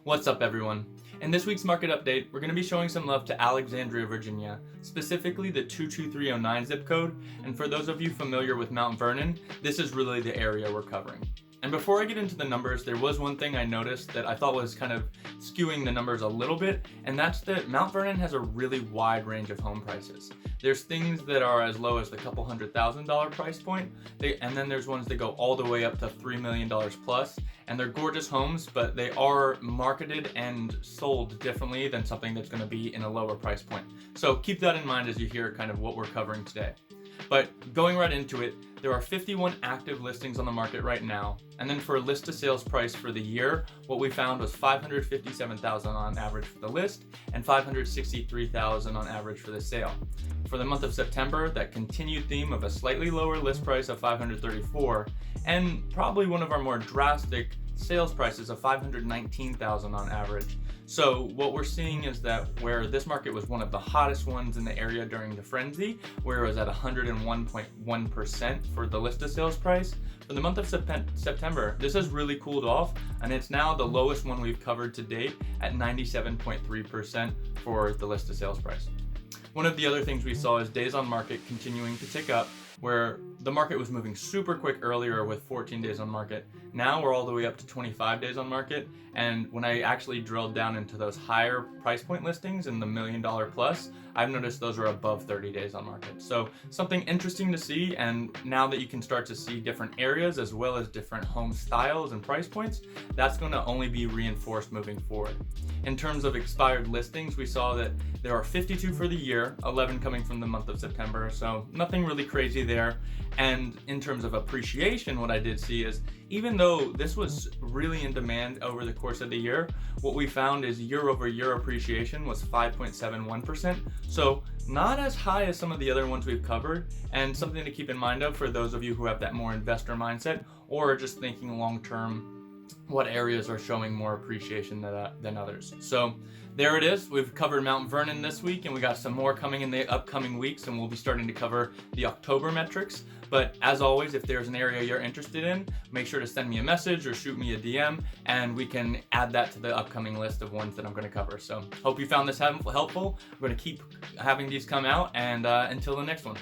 What's up, everyone? In this week's market update, we're going to be showing some love to Alexandria, Virginia, specifically the 22309 zip code, and for those of you familiar with Mount Vernon, this is really the area we're covering. And before I get into the numbers, there was one thing I noticed that I thought was kind of skewing the numbers a little bit, and that's that Mount Vernon has a really wide range of home prices. There's things that are as low as the couple $100,000 price point, and then there's ones that go all the way up to $3 million plus, and they're gorgeous homes, but they are marketed and sold differently than something that's going to be in a lower price point. So keep that in mind as you hear kind of what we're covering today. But going right into it, there are 51 active listings on the market right now, and then for a list to sales price for the year, what we found was $557,000 on average for the list and $563,000 on average for the sale. For the month of September, that continued theme of a slightly lower list price of $534 and probably one of our more drastic sales prices of $519,000 on average. So what we're seeing is that where this market was one of the hottest ones in the area during the frenzy, where it was at 101.1% for the list of sales price, for the month of September, this has really cooled off, and it's now the lowest one we've covered to date at 97.3% for the list of sales price. One of the other things we saw is days on market continuing to tick up, where the market was moving super quick earlier with 14 days on market. Now we're all the way up to 25 days on market, and when I actually drilled down into those higher price point listings in the $1 million plus, I've noticed those are above 30 days on market. So something interesting to see, and now that you can start to see different areas as well as different home styles and price points, that's going to only be reinforced moving forward. In terms of expired listings, we saw that there are 52 for the year, 11 coming from the month of September, so nothing really crazy there. And in terms of appreciation, what I did see is even though this was really in demand over the course of the year, what we found is year over year appreciation was 5.71%. So not as high as some of the other ones we've covered, and something to keep in mind of for those of you who have that more investor mindset or just thinking long term, what areas are showing more appreciation than others. So there it is. We've covered Mount Vernon this week, and we got some more coming in the upcoming weeks, and we'll be starting to cover the October metrics. But as always, if there's an area you're interested in, make sure to send me a message or shoot me a DM, and we can add that to the upcoming list of ones that I'm going to cover. So hope you found this helpful. I'm going to keep having these come out, and until the next one.